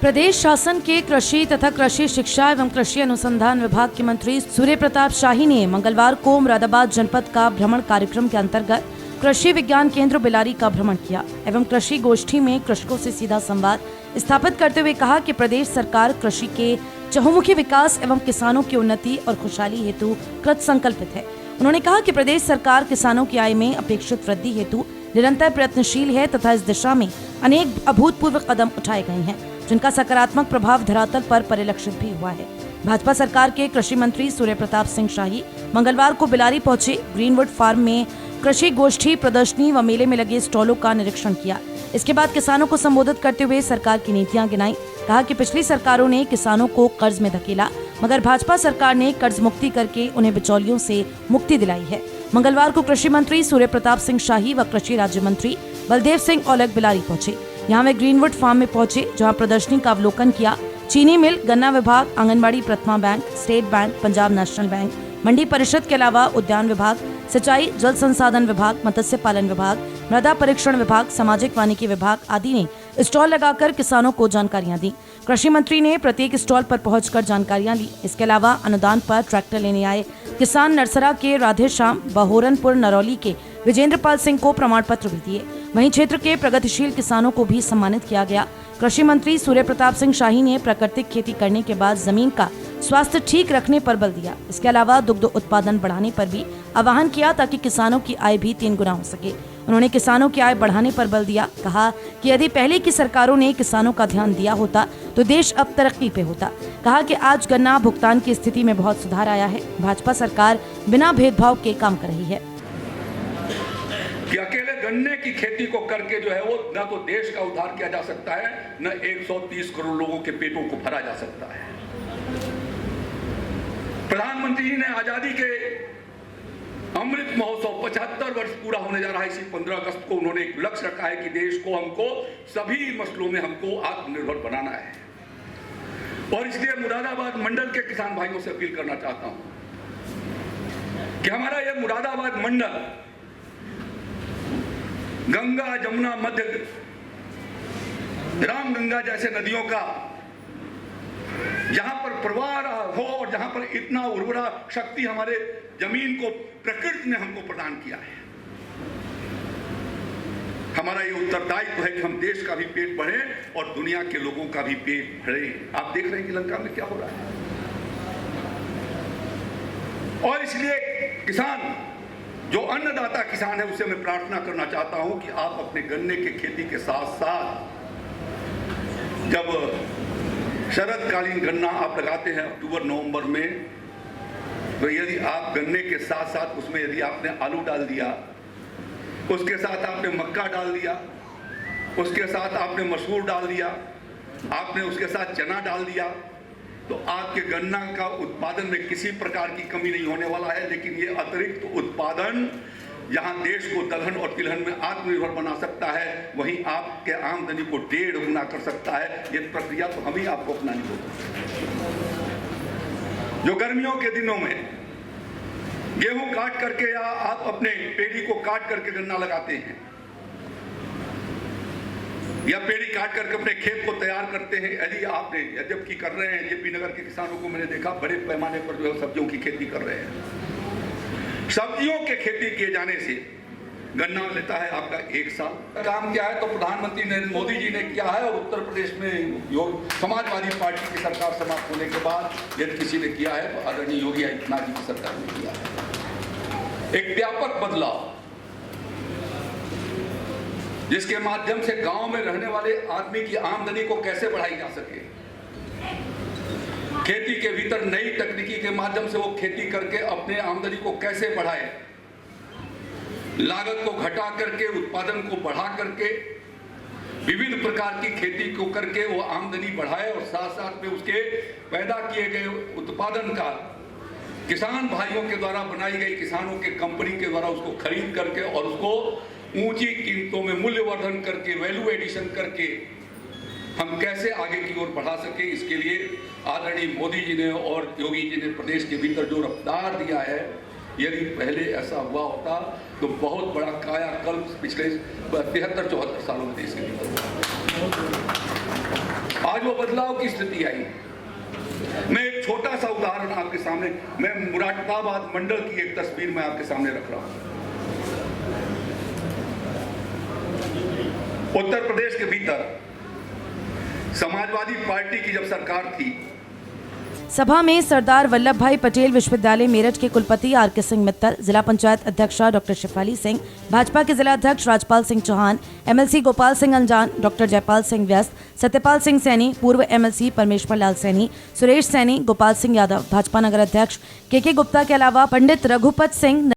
प्रदेश शासन के कृषि तथा कृषि शिक्षा एवं कृषि अनुसंधान विभाग के मंत्री सूर्य प्रताप शाही ने मंगलवार को मुरादाबाद जनपद का भ्रमण कार्यक्रम के अंतर्गत कृषि विज्ञान केंद्र बिलारी का भ्रमण किया एवं कृषि गोष्ठी में कृषकों से सीधा संवाद स्थापित करते हुए कहा कि प्रदेश सरकार कृषि के चहुमुखी विकास एवं किसानों की उन्नति और खुशहाली हेतु कृत संकल्पित है। उन्होंने कहा कि प्रदेश सरकार किसानों की आय में अपेक्षित वृद्धि हेतु निरंतर प्रयत्नशील है तथा इस दिशा में अनेक अभूतपूर्व कदम उठाए गए हैं, जिनका सकारात्मक प्रभाव धरातल पर परिलक्षित भी हुआ है। भाजपा सरकार के कृषि मंत्री सूर्य प्रताप सिंह शाही मंगलवार को बिलारी पहुंचे, ग्रीनवुड फार्म में कृषि गोष्ठी, प्रदर्शनी व मेले में लगे स्टॉलों का निरीक्षण किया। इसके बाद किसानों को संबोधित करते हुए सरकार की नीतियां गिनाई। कहा कि पिछली सरकारों ने किसानों को कर्ज में धकेला, मगर भाजपा सरकार ने कर्ज मुक्ति करके उन्हें बिचौलियों से मुक्ति दिलाई है। मंगलवार को कृषि मंत्री सूर्य प्रताप सिंह शाही व कृषि राज्य मंत्री बलदेव सिंह औलख बिलारी पहुंचे। यहाँ वे ग्रीनवुड फार्म में पहुंचे, जहां प्रदर्शनी का अवलोकन किया। चीनी मिल, गन्ना विभाग, anganwadi Prathama bank, state bank, Punjab national bank, Mandi Parishad के अलावा उद्यान विभाग, सिंचाई जल संसाधन विभाग, मत्स्य पालन विभाग, मृदा परीक्षण विभाग, सामाजिक वानिकी विभाग आदि ने स्टॉल लगाकर किसानों को जानकारियां दी। कृषि मंत्री ने प्रत्येक स्टॉल पर पहुंचकर जानकारियां ली। इसके अलावा अनुदान पर ट्रैक्टर लेने आए किसान नरसरा के राधे श्याम, बहोरनपुर नरौली के विजेंद्र पाल सिंह को प्रमाण पत्र भी दिए। वहीं क्षेत्र के प्रगतिशील किसानों को भी सम्मानित किया गया। कृषि मंत्री सूर्य प्रताप सिंह शाही ने प्राकृतिक खेती करने के बाद जमीन का स्वास्थ्य ठीक रखने पर बल दिया। इसके अलावा दुग्ध उत्पादन बढ़ाने पर भी आह्वान किया, ताकि किसानों की आय भी 3 गुना हो सके। उन्होंने किसानों की आय बढ़ाने पर बल दिया। कहा कि यदि पहले की सरकारों ने किसानों का ध्यान दिया होता तो देश अब तरक्की पे होता। कहा कि आज गन्ना भुगतान की स्थिति में बहुत सुधार आया है। भाजपा सरकार बिना भेदभाव के काम कर रही है कि अकेले गन्ने की खेती को करके जो है वो न तो देश का उद्धार किया जा सकता है, न 130 करोड़ लोगों के पेटों को भरा जा सकता है। प्रधानमंत्री जी ने आजादी के अमृत महोत्सव 75 वर्ष पूरा होने जा रहा है। इसी 15 अगस्त को उन्होंने एक लक्ष्य रखा है कि देश को, हमको सभी मसलों में हमको आत्मनिर्भर बनाना है। और इसलिए मुरादाबाद मंडल के किसान भाइयों से अपील करना चाहता हूं कि हमारा यह मुरादाबाद मंडल गंगा, जमुना, मध्य रामगंगा जैसे नदियों का जहां पर प्रवाह हो और जहां पर इतना उर्वरा शक्ति हमारे जमीन को प्रकृति ने हमको प्रदान किया है, हमारा ये उत्तरदायित्व है कि हम देश का भी पेट भरे और दुनिया के लोगों का भी पेट भरे। आप देख रहे हैं कि लंका में क्या हो रहा है। और इसलिए किसान, जो अन्नदाता किसान है, उससे मैं प्रार्थना करना चाहता हूं कि आप अपने गन्ने की खेती के साथ साथ जब शरदकालीन गन्ना आप लगाते हैं अक्टूबर नवंबर में, तो यदि आप गन्ने के साथ साथ उसमें यदि आपने आलू डाल दिया, उसके साथ आपने मक्का डाल दिया, उसके साथ आपने मसूर डाल दिया, आपने उसके साथ चना डाल दिया, तो आपके गन्ना का उत्पादन में किसी प्रकार की कमी नहीं होने वाला है। लेकिन ये अतिरिक्त उत्पादन जहां देश को दलहन और तिलहन में आत्मनिर्भर बना सकता है, वहीं आपके आमदनी को 1.5 गुना कर सकता है। ये प्रक्रिया तो हम ही आपको अपनानी होगी। जो गर्मियों के दिनों में गेहूं काट करके या आप अपने पेड़ी को काट करके गन्ना लगाते हैं या पेड़ी काट करके अपने खेत को तैयार करते हैं, यदि आपने जबकि कर रहे हैं, जेपी नगर के किसानों को मैंने देखा बड़े पैमाने पर जो है सब्जियों की खेती कर रहे हैं। सब्जियों के खेती किए जाने से गन्ना लेता है आपका 1 साल। काम क्या है तो प्रधानमंत्री नरेंद्र मोदी जी ने किया है, और उत्तर प्रदेश में समाजवादी पार्टी की सरकार समाप्त होने के बाद यदि किसी ने किया है तो आदरणीय योगी आदित्यनाथ जी की सरकार ने किया है। एक व्यापक बदलाव जिसके माध्यम से गांव में रहने वाले आदमी की आमदनी को कैसे बढ़ाई जा सके, खेती के भीतर नई तकनीकी के माध्यम से वो खेती करके अपने आमदनी को कैसे बढ़ाए, लागत को घटा करके उत्पादन को बढ़ा करके विभिन्न प्रकार की खेती को करके वो आमदनी बढ़ाए, और साथ साथ में उसके पैदा किए गए उत्पादन का किसान भाइयों के द्वारा बनाई गई किसानों के कंपनी के द्वारा उसको खरीद करके और उसको ऊंची कीमतों में मूल्यवर्धन करके, वैल्यू एडिशन करके हम कैसे आगे की ओर बढ़ा सके। इसके लिए आदरणीय मोदी जी ने और योगी जी ने प्रदेश के भीतर जो रफ्तार दिया है, यदि पहले ऐसा हुआ होता तो बहुत बड़ा कायाकल्प पिछले 73-74 सालों में देश के भीतर हुआ। आज वो बदलाव की स्थिति आई। मैं एक छोटा सा उदाहरण आपके सामने, मैं मुरादाबाद मंडल की एक तस्वीर मैं आपके सामने रख रहा हूं। उत्तर प्रदेश के भीतर समाजवादी पार्टी की जब सरकार थी, सभा में सरदार वल्लभ भाई पटेल विश्वविद्यालय मेरठ के कुलपति आर.के. सिंह मित्तल, जिला पंचायत अध्यक्षा डॉक्टर शिफाली सिंह, भाजपा के जिला अध्यक्ष राजपाल सिंह चौहान, एमएलसी गोपाल सिंह अंजान, डॉक्टर जयपाल सिंह व्यस्त, सत्यपाल सिंह सैनी, पूर्व एमएलसी परमेश्वर लाल सैनी, सुरेश सैनी, गोपाल सिंह यादव, भाजपा नगर अध्यक्ष के गुप्ता के अलावा पंडित रघुपत सिंह,